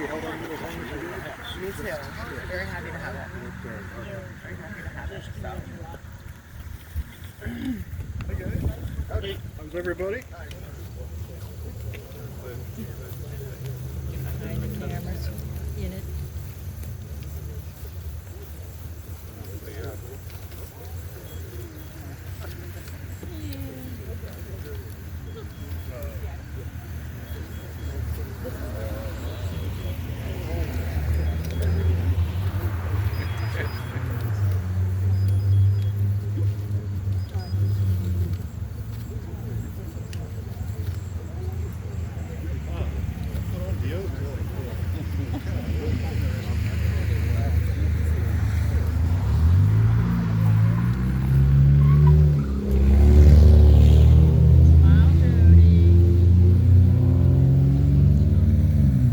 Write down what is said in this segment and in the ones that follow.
she held on you as long as you did? Me too. Very happy to have it. Very happy to have it. So. Okay. How's everybody? The cameras in it.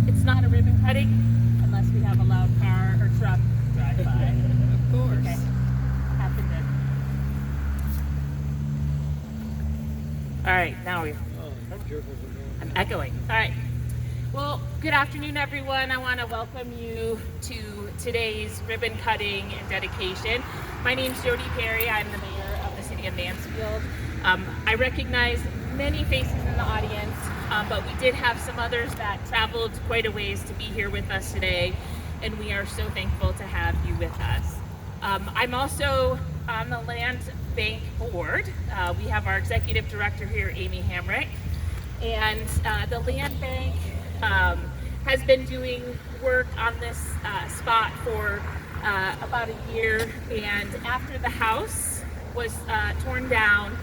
It's not a ribbon cutting unless we have a loud car or truck drive by. Of course. Okay. Happened then. All right, now I'm echoing. All right. Well, good afternoon, everyone. I want to welcome you to today's ribbon cutting and dedication. My name's Jody Perry. I'm the mayor of the city of Mansfield. I recognize many faces in the audience, but we did have some others that traveled quite a ways to be here with us today, and we are so thankful to have you with us. I'm also on the Land Bank Board. We have our executive director here, Amy Hamrick, and the Land Bank has been doing work on this spot for about a year, and after the house was torn down,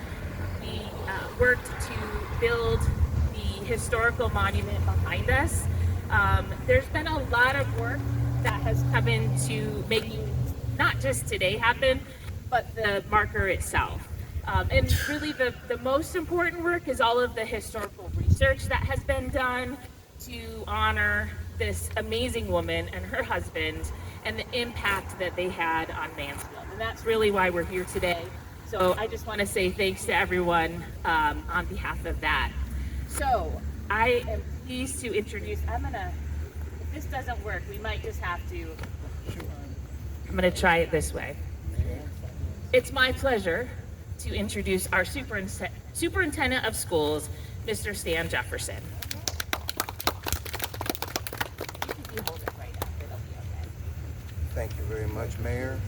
we worked to build the historical monument behind us. There's been a lot of work that has come into making not just today happen, but the marker itself. And really the most important work is all of the historical research that has been done to honor this amazing woman and her husband and the impact that they had on Mansfield. And that's really why we're here today. So I just want to say thanks to everyone on behalf of that. So I am pleased to introduce, if this doesn't work, we might just have to, I'm gonna try it this way. It's my pleasure to introduce our superintendent of schools, Mr. Stan Jefferson. You hold it right up, it'll be okay. Thank you very much, Mayor.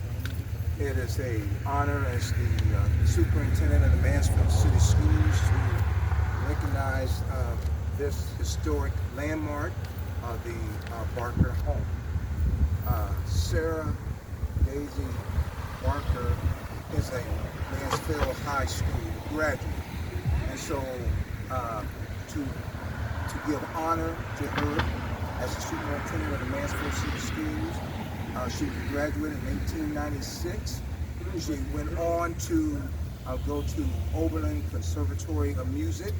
It is an honor as the superintendent of the Mansfield City Schools to recognize this historic landmark, the Barker home. Sarah Daisy Barker is a Mansfield High School graduate, and so to give honor to her as the superintendent of the Mansfield City Schools. She graduated in 1896. She went on to go to Oberlin Conservatory of Music,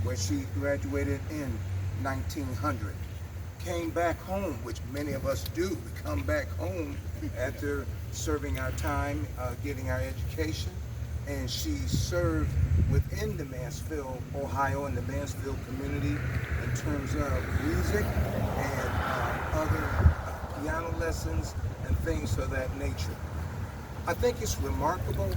where she graduated in 1900. Came back home, which many of us do. We come back home after serving our time, getting our education, and she served within the Mansfield, Ohio, and the Mansfield community in terms of music and other piano lessons and things of that nature. I think it's remarkable,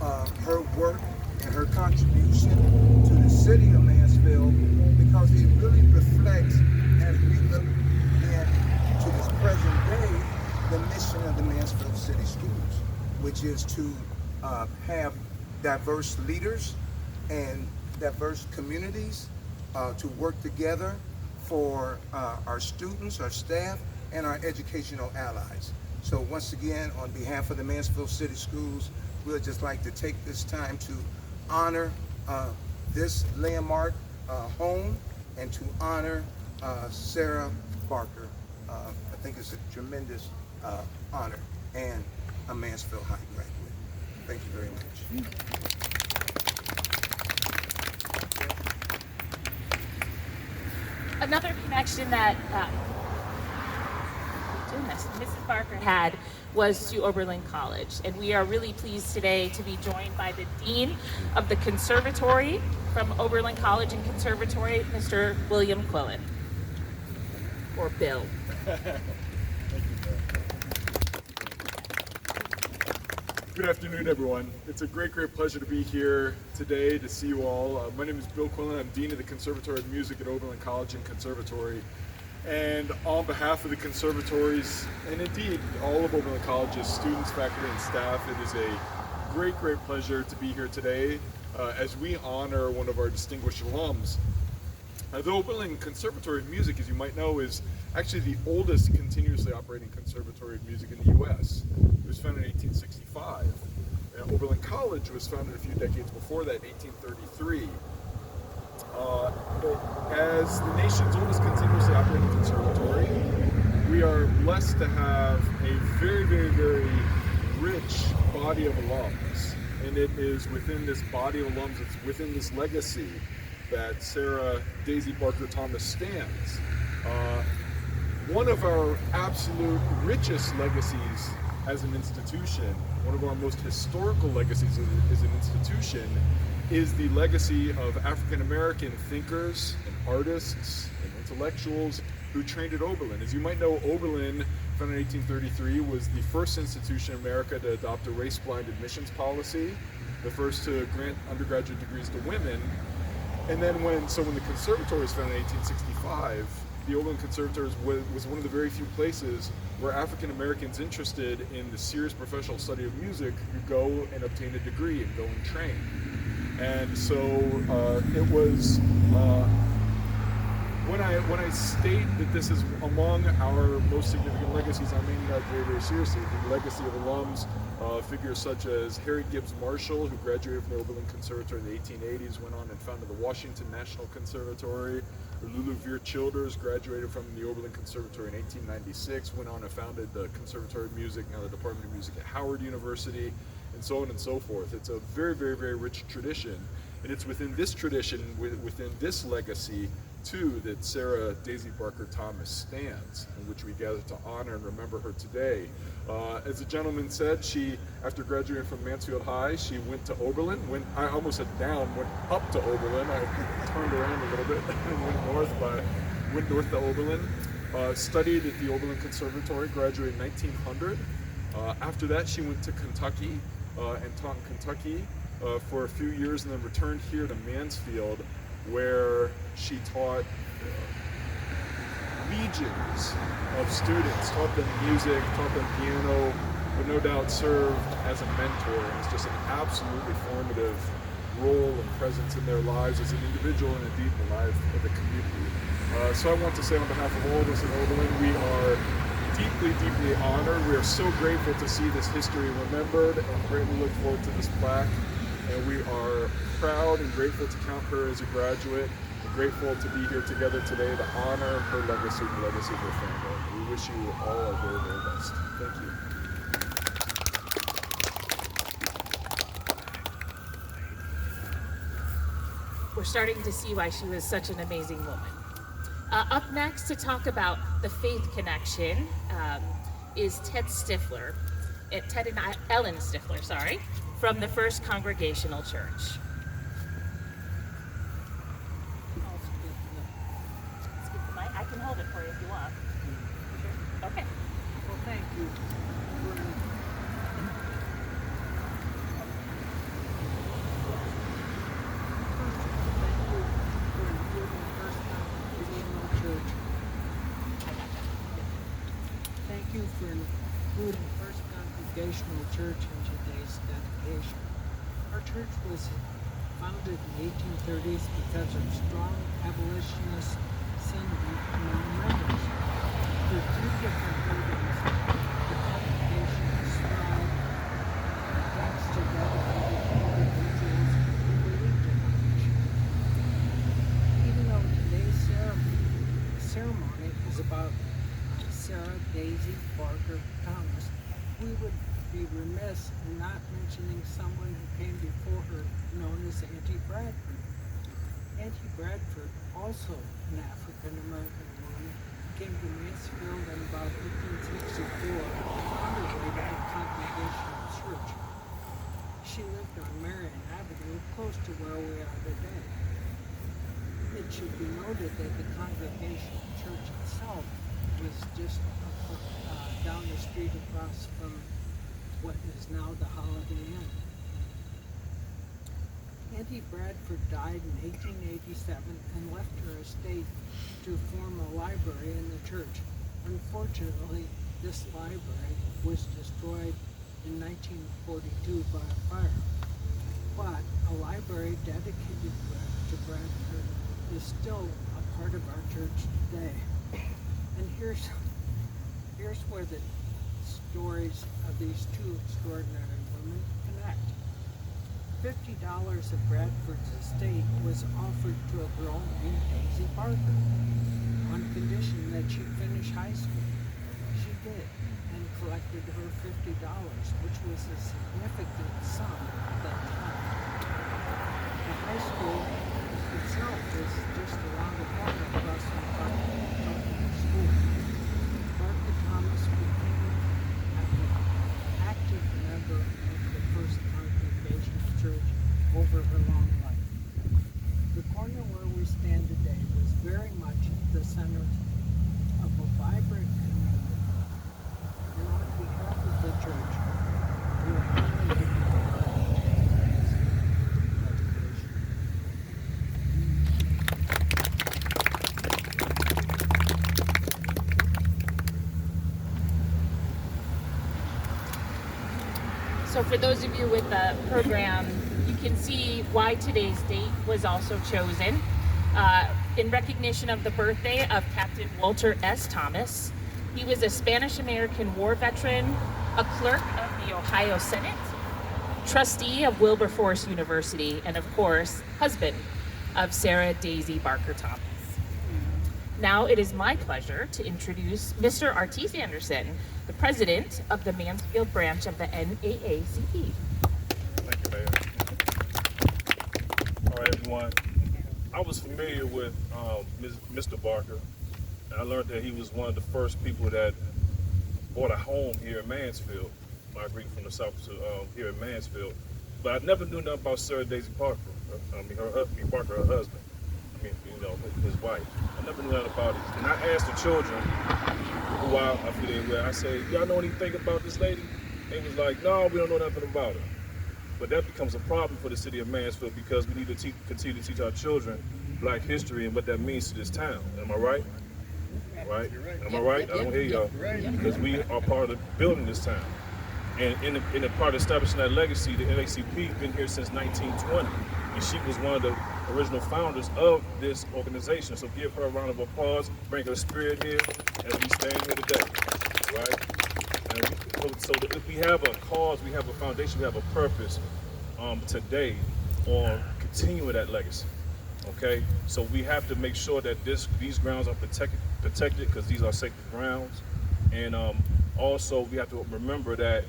her work and her contribution to the city of Mansfield, because it really reflects, as we look into this present day, the mission of the Mansfield City Schools, which is to have diverse leaders and diverse communities to work together for our students, our staff, and our educational allies. So once again, on behalf of the Mansfield City Schools, we'd just like to take this time to honor this landmark home and to honor Sarah Barker. I think it's a tremendous honor, and a Mansfield High graduate. Thank you very much. Another connection that Mrs. Barker had was to Oberlin College, and we are really pleased today to be joined by the Dean of the Conservatory from Oberlin College and Conservatory, Mr. William Quillen. or Bill. Good afternoon, everyone. It's a great pleasure to be here today to see you all. My name is Bill Quillen. I'm Dean of the Conservatory of Music at Oberlin College and Conservatory. And on behalf of the conservatories, and indeed all of Oberlin College's students, faculty, and staff, it is a great pleasure to be here today as we honor one of our distinguished alums. The Oberlin Conservatory of Music, as you might know, is actually the oldest continuously operating conservatory of music in the U.S. It was founded in 1865. Oberlin College was founded a few decades before that, 1833. As the nation's oldest continuously operating conservatory, we are blessed to have a very rich body of alums. And it is within this body of alums, it's within this legacy that Sarah Daisy Barker Thomas stands. One of our absolute richest legacies as an institution, one of our most historical legacies as an institution, is the legacy of African American thinkers and artists and intellectuals who trained at Oberlin. As you might know, Oberlin, founded in 1833, was the first institution in America to adopt a race-blind admissions policy, the first to grant undergraduate degrees to women. And then when the conservatory was founded in 1865, the Oberlin Conservatory was one of the very few places where African Americans interested in the serious professional study of music could go and obtain a degree and go and train. And so it was, when I state that this is among our most significant legacies, I mean that very seriously. The legacy of alums, figures such as Harry Gibbs Marshall, who graduated from the Oberlin Conservatory in the 1880s, went on and founded the Washington National Conservatory. Lulu Veer Childers graduated from the Oberlin Conservatory in 1896, went on and founded the Conservatory of Music, now the Department of Music at Howard University, and so on and so forth. It's a very rich tradition, and it's within this tradition, within this legacy, too, that Sarah Daisy Barker Thomas stands, in which we gather to honor and remember her today. As the gentleman said, she, after graduating from Mansfield High, she went to Oberlin. I almost said down, went up to Oberlin. I turned around a little bit and went north to Oberlin. Studied at the Oberlin Conservatory, graduated in 1900. After that, she went to Kentucky and taught in Kentucky for a few years, and then returned here to Mansfield, where she taught legions of students, taught them music, taught them piano, but no doubt served as a mentor, and was just an absolutely formative role and presence in their lives as an individual and indeed in the life of the community. So I want to say on behalf of all of us at Oberlin, we are deeply honored. We are so grateful to see this history remembered and greatly look forward to this plaque. And we are proud and grateful to count her as a graduate, and grateful to be here together today to honor her legacy and the legacy of her family. We wish you all our very best. Thank you. We're starting to see why she was such an amazing woman. Up next to talk about the faith connection is Ted and Ellen Stifler, sorry, from the First Congregational Church. Skip the mic. I can hold it for you if you want. Sure. Okay. Well, thank you. Thank you for including First Congregational Church in today's dedication. Our church was founded in the 1830s because of strong abolitionist sentiment among members. Through three different buildings, the congregation has thrived thanks to dedicated individuals who believed in our mission. Even though today's ceremony is about Sarah Daisy Barker Thomas, we would be remiss in not mentioning someone who came before her, known as Auntie Bradford. Auntie Bradford, also an African-American woman, came to Mansfield in about 1864 on her way to the Congregational Church. She lived on Marion Avenue, close to where we are today. It should be noted that the Congregational Church itself was just down the street across from what is now the Holiday Inn. Auntie Bradford died in 1887 and left her estate to form a library in the church. Unfortunately, this library was destroyed in 1942 by a fire. But a library dedicated to Bradford is still a part of our church today. And here's where the stories of these two extraordinary women connect. $50 of Bradford's estate was offered to a girl named Daisy Barker on condition that she finish high school. She did, and collected her $50, which was a significant sum at that time. The high school itself was just around the corner across from Barker School. Barker Thomas became an active member of the First Congregational Church over her long life. The corner where we stand today was very much the center of a vibrant community. And on behalf of the church, we are honored to be part of today's dedication. So for those of you with the program, you can see why today's date was also chosen. In recognition of the birthday of Captain Walter S. Thomas. He was a Spanish-American war veteran, a clerk of the Ohio Senate, trustee of Wilberforce University, and of course, husband of Sarah Daisy Barker Thomas. Now it is my pleasure to introduce Mr. Artis Anderson, the president of the Mansfield branch of the NAACP. Thank you, Mayor. All right, everyone. I was familiar with Mr. Barker, and I learned that he was one of the first people that bought a home here in Mansfield, migrating from the south to here in Mansfield. But I never knew nothing about Sarah Daisy Parker. Parker, her husband. His wife. I never knew nothing about it. And I asked the children who I affiliated with, I said, y'all know anything about this lady? They was like, no, we don't know nothing about her. But that becomes a problem for the city of Mansfield because we need to continue to teach our children Black history and what that means to this town. Am I right? Right? Am I right? I don't hear y'all. Because we are part of building this town. And in the part of establishing that legacy, the NAACP has been here since 1920. And she was one of the original founders of this organization. So give her a round of applause, bring her spirit here as we stand here today. Right? So if we have a cause, we have a foundation, we have a purpose today on continuing that legacy. Okay, so we have to make sure that these grounds are protected because these are sacred grounds, and also we have to remember that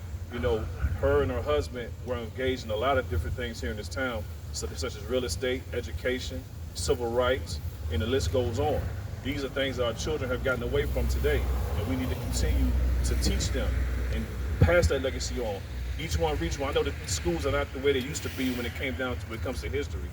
her and her husband were engaged in a lot of different things here in this town, such as real estate, education, civil rights, and the list goes on. These are things that our children have gotten away from today, and we need to continue to teach them and pass that legacy on. Each one reach one. I know that schools are not the way they used to be when it comes to history,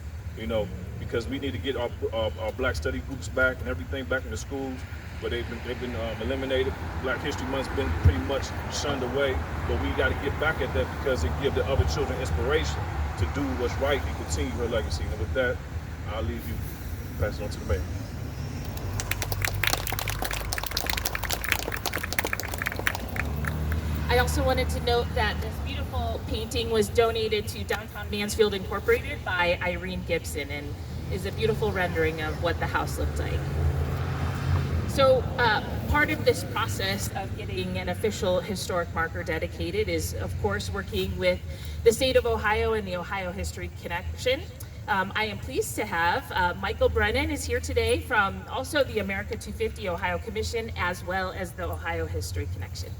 because we need to get our Black study groups back and everything back in the schools, but they've been eliminated. Black History Month's been pretty much shunned away, but we got to get back at that because it gives the other children inspiration to do what's right and continue her legacy. And with that, I'll leave you, pass it on to the mayor. I also wanted to note that this beautiful painting was donated to Downtown Mansfield Incorporated by Irene Gibson and is a beautiful rendering of what the house looked like. So part of this process of getting an official historic marker dedicated is, of course, working with the state of Ohio and the Ohio History Connection. I am pleased to have Michael Brennan is here today from also the America 250 Ohio Commission as well as the Ohio History Connection.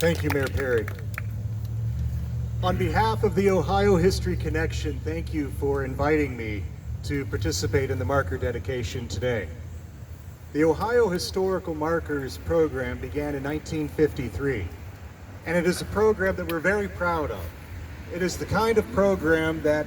Thank you, Mayor Perry. On behalf of the Ohio History Connection, thank you for inviting me to participate in the marker dedication today. The Ohio Historical Markers program began in 1953, and it is a program that we're very proud of. It is the kind of program that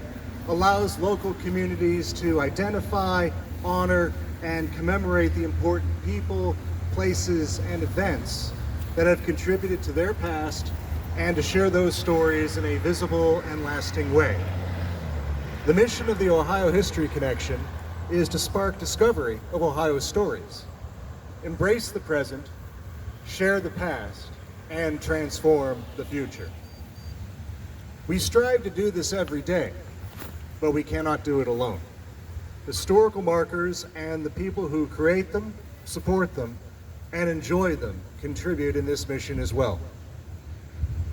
allows local communities to identify, honor, and commemorate the important people, places, and events that have contributed to their past, and to share those stories in a visible and lasting way. The mission of the Ohio History Connection is to spark discovery of Ohio's stories, embrace the present, share the past, and transform the future. We strive to do this every day, but we cannot do it alone. Historical markers and the people who create them, support them, and enjoy them contribute in this mission as well.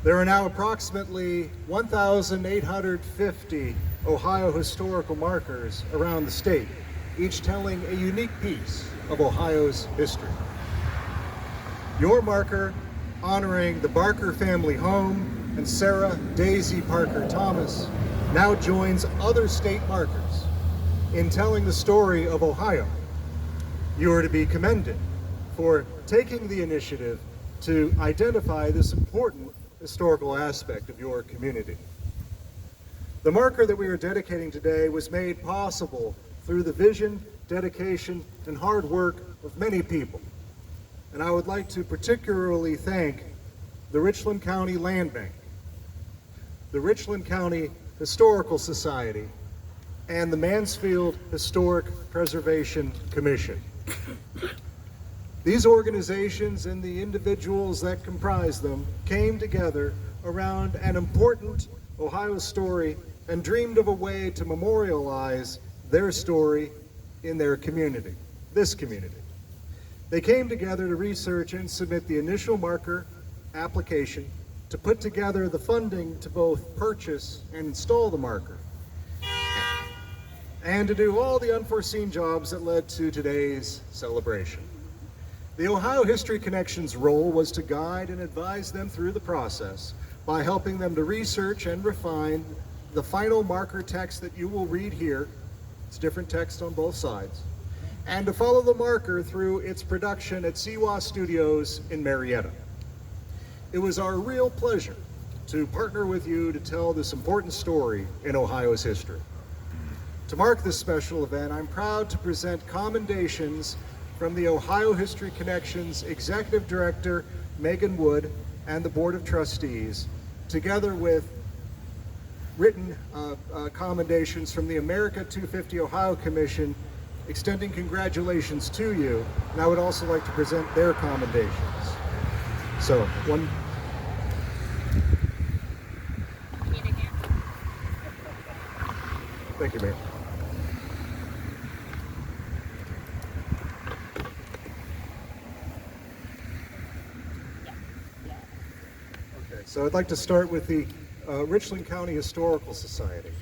There are now approximately 1,850 Ohio historical markers around the state, each telling a unique piece of Ohio's history. Your marker honoring the Barker family home and Sarah Daisy Parker Thomas now joins other state markers in telling the story of Ohio. You are to be commended for taking the initiative to identify this important historical aspect of your community. The marker that we are dedicating today was made possible through the vision, dedication, and hard work of many people. And I would like to particularly thank the Richland County Land Bank, the Richland County Historical Society, and the Mansfield Historic Preservation Commission. These organizations and the individuals that comprise them came together around an important Ohio story and dreamed of a way to memorialize their story in their community, this community. They came together to research and submit the initial marker application, to put together the funding to both purchase and install the marker, and to do all the unforeseen jobs that led to today's celebration. The Ohio History Connection's role was to guide and advise them through the process by helping them to research and refine the final marker text that you will read here. It's different text on both sides. And to follow the marker through its production at Siwa Studios in Marietta. It was our real pleasure to partner with you to tell this important story in Ohio's history. To mark this special event, I'm proud to present commendations from the Ohio History Connection's Executive Director, Megan Wood, and the Board of Trustees, together with written commendations from the America 250 Ohio Commission, extending congratulations to you. And I would also like to present their commendations. So, one. Thank you, Mayor. Okay, so I'd like to start with the Richland County Historical Society.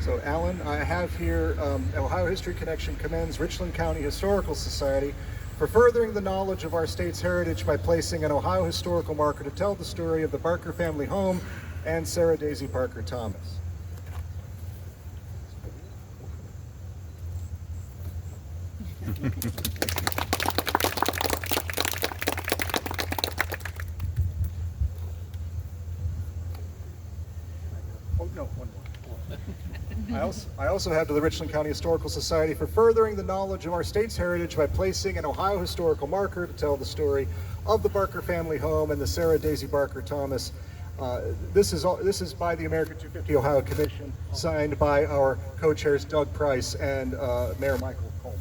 So Alan, I have here Ohio History Connection commends Richland County Historical Society for furthering the knowledge of our state's heritage by placing an Ohio historical marker to tell the story of the Barker family home and Sarah Daisy Parker Thomas. Oh, no, one more. I also have to the Richland County Historical Society for furthering the knowledge of our state's heritage by placing an Ohio historical marker to tell the story of the Barker family home and the Sarah Daisy Parker Thomas. This is by the America 250 Ohio Commission, signed by our co-chairs Doug Price and Mayor Michael Coleman.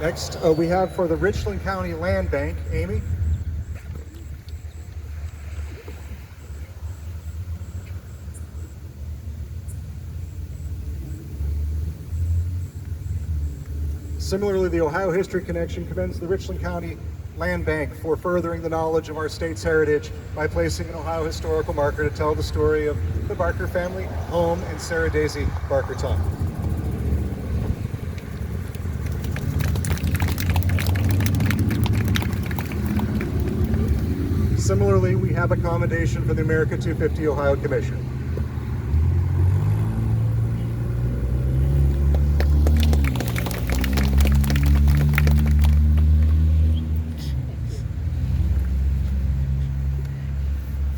Next, we have for the Richland County Land Bank, Amy. Similarly, the Ohio History Connection commends the Richland County Land Bank for furthering the knowledge of our state's heritage by placing an Ohio historical marker to tell the story of the Barker family home and Sarah Daisy Parker Thomas. Similarly, we have a commendation for the America 250 Ohio Commission.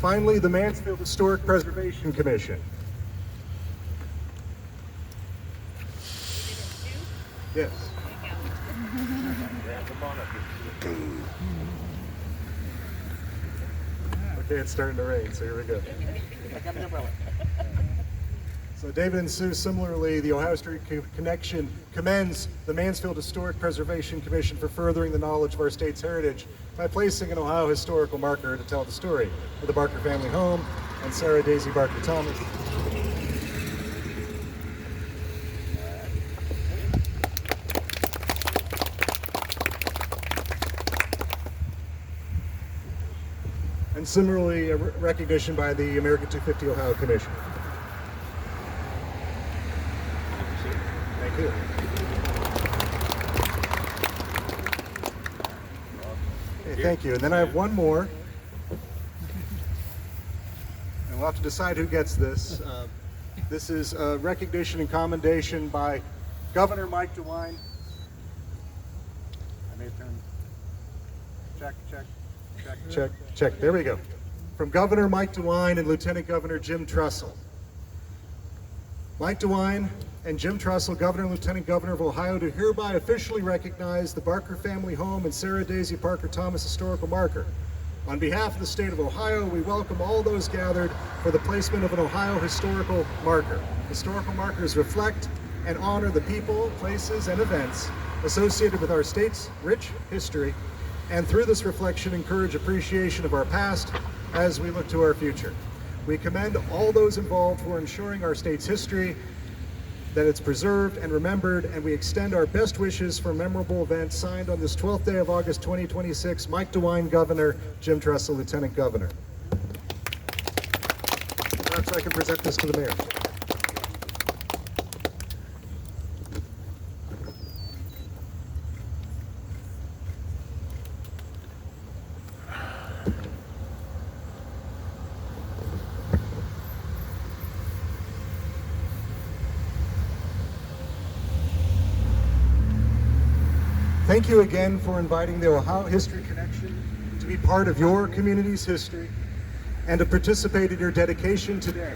Finally, the Mansfield Historic Preservation Commission. Yes. Okay, it's starting to rain, so here we go. So David and Sue, similarly, the Ohio History Connection commends the Mansfield Historic Preservation Commission for furthering the knowledge of our state's heritage by placing an Ohio historical marker to tell the story of the Barker family home and Sarah Daisy Barker Thomas. And similarly, a recognition by the America 250 Ohio Commission. Thank you. Okay, thank you. And then I have one more. And we'll have to decide who gets this. This is a recognition and commendation by Governor Mike DeWine. I may turn. Check. There we go. From Governor Mike DeWine and Lieutenant Governor Jim Trussell. Mike DeWine and Jim Trussell, Governor and Lieutenant Governor of Ohio, do hereby officially recognize the Barker family home and Sarah Daisy Parker Thomas historical marker. On behalf of the state of Ohio, we welcome all those gathered for the placement of an Ohio historical marker. Historical markers reflect and honor the people, places, and events associated with our state's rich history, and through this reflection encourage appreciation of our past as we look to our future. We commend all those involved for ensuring our state's history, that it's preserved and remembered, and we extend our best wishes for a memorable event. Signed on this 12th day of August 2026, Mike DeWine, Governor, Jim Trussell, Lieutenant Governor. Perhaps I can present this to the mayor. Thank you again for inviting the Ohio History Connection to be part of your community's history and to participate in your dedication today.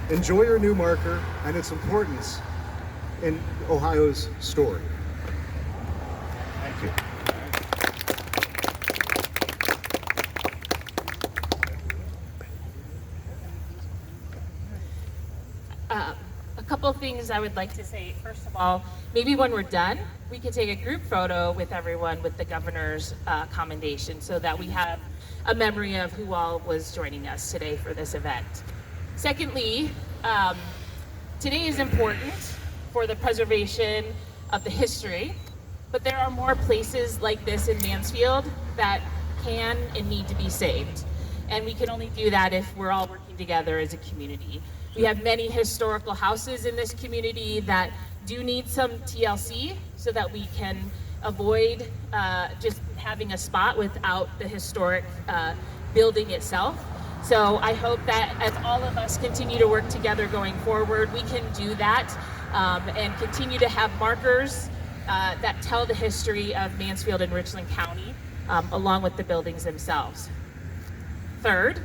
Enjoy your new marker and its importance in Ohio's story. Thank you. A couple things I would like to say. First of all, maybe when we're done, we could take a group photo with everyone with the governor's commendation so that we have a memory of who all was joining us today for this event. Secondly, today is important for the preservation of the history, but there are more places like this in Mansfield that can and need to be saved. And we can only do that if we're all working together as a community. We have many historical houses in this community that do need some TLC so that we can avoid just having a spot without the historic building itself. So I hope that as all of us continue to work together going forward, we can do that and continue to have markers that tell the history of Mansfield and Richland County along with the buildings themselves. Third,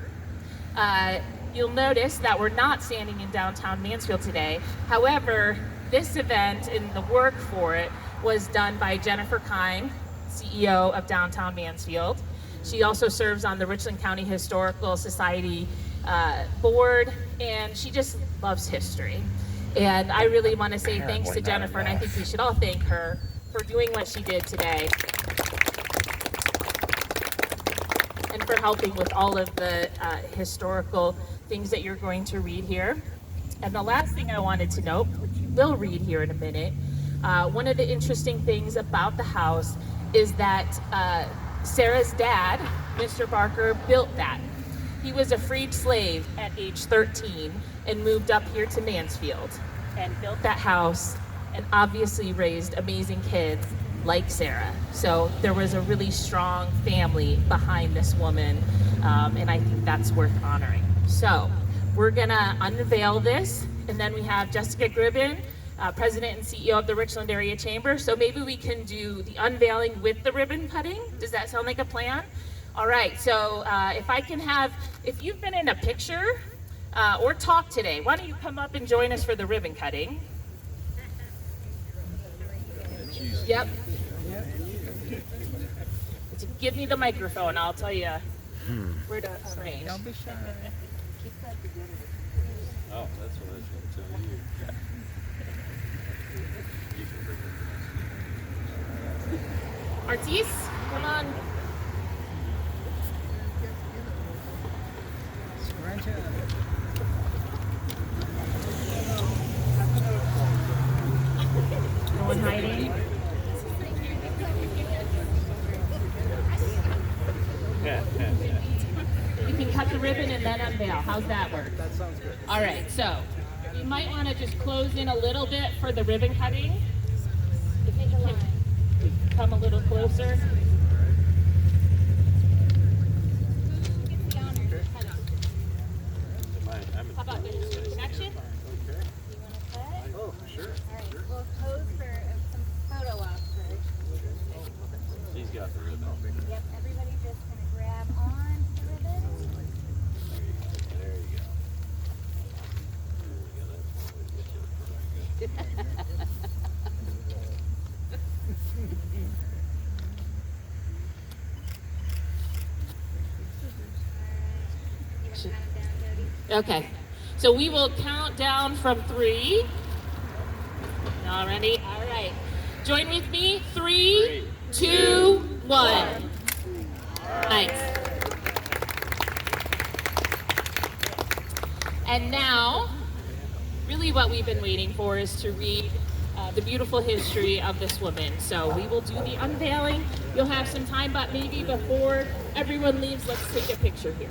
you'll notice that we're not standing in downtown Mansfield today. However, this event and the work for it was done by Jennifer Kine, CEO of Downtown Mansfield. She also serves on the Richland County Historical Society board, and she just loves history. And I really want to say thanks to Jennifer, and I think we should all thank her for doing what she did today and for helping with all of the historical things that you're going to read here. And the last thing I wanted to note, which you will read here in a minute, one of the interesting things about the house is that Sarah's dad, Mr. Barker, built that. He was a freed slave at age 13 and moved up here to Mansfield and built that house and obviously raised amazing kids like Sarah. So there was a really strong family behind this woman, and I think that's worth honoring. So we're gonna unveil this, and then we have Jessica Gribben, President and CEO of the Richland Area Chamber. So maybe we can do the unveiling with the ribbon cutting. Does that sound like a plan? All right, so if I can have, if you've been in a picture or talk today, why don't you come up and join us for the ribbon cutting? Yep. Give me the microphone, I'll tell you where to arrange. Don't be shy. Oh, that's what I was going to tell you. Artis, come on. Scrunch up. No one hiding. You can cut the ribbon and then unveil. How's that work? That sounds good. All right, so you might want to just close in a little bit for the ribbon cutting. If you can come a little closer. How about this connection? Oh, sure. All right, we'll pose for some photo ops first. She's got the ribbon. Yep, everybody just gonna grab on to the ribbon. There you go. You wanna count them down, Jody? Okay, so we will count down from 3. All ready? All right. Join with me. 3, 2, 1. Nice. And now, really what we've been waiting for is to read the beautiful history of this woman. So we will do the unveiling. You'll have some time, but maybe before everyone leaves, let's take a picture here.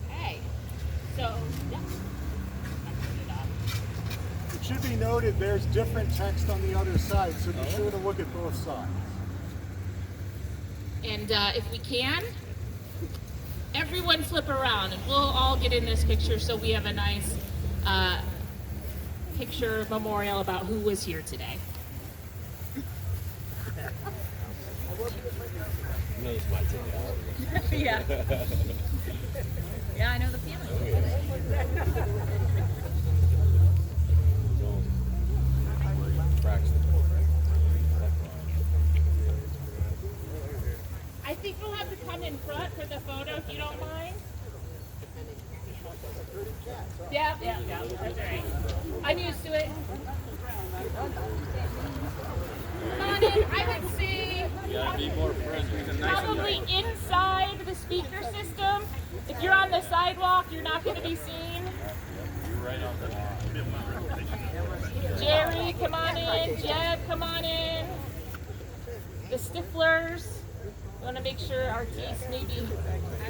Okay. So, yeah. It should be noted there's different text on the other side, so be sure to look at both sides. And if we can, everyone flip around and we'll all get in this picture so we have a nice picture memorial about who was here today. Knows my tail. Yeah. Yeah, I know the feeling. I think we'll have to come in front for the photo if you don't mind. Yeah, that's all right. I'm used to it. Come on in, I would say You gotta be more friendly. probably inside the speaker system. If you're on the sidewalk, you're not going to be seen. You're right on the line. Jerry, come on in. Jeb, come on in. The Stiflers. We want to make sure our teeth maybe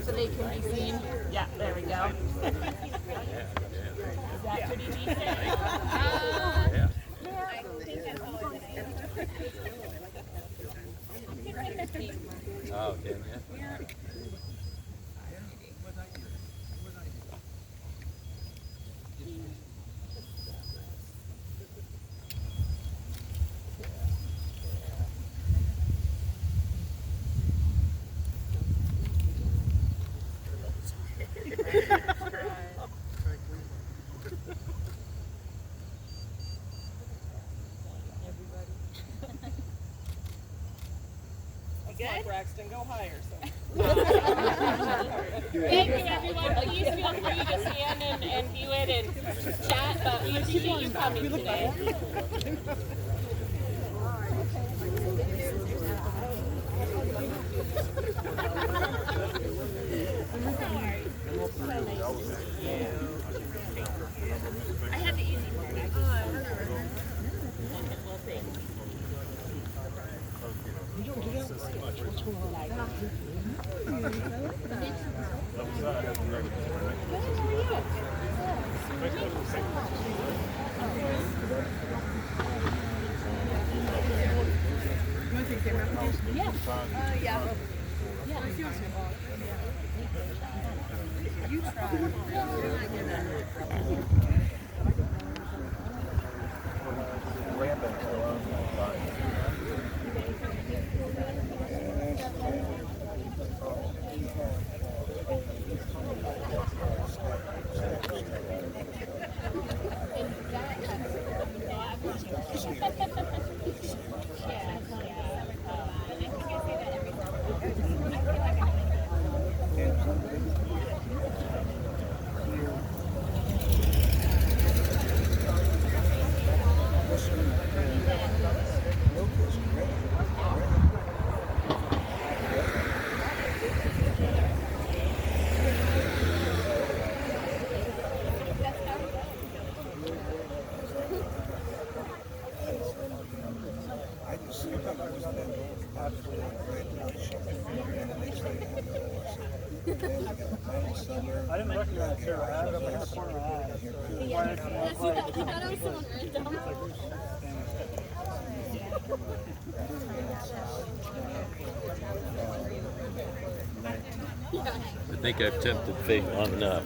so they can be seen. Yeah, there we go. Is that pretty decent? Yeah. Oh, okay, yeah. Good? lowest and go higher. So. Thank you, everyone. Please feel free to stand and view it and chat, but we appreciate you coming today. I had the easy part. We'll see. I didn't recognize her. I had it up in the corner of my eye. I thought it was someone random. I think I've tempted fate long enough.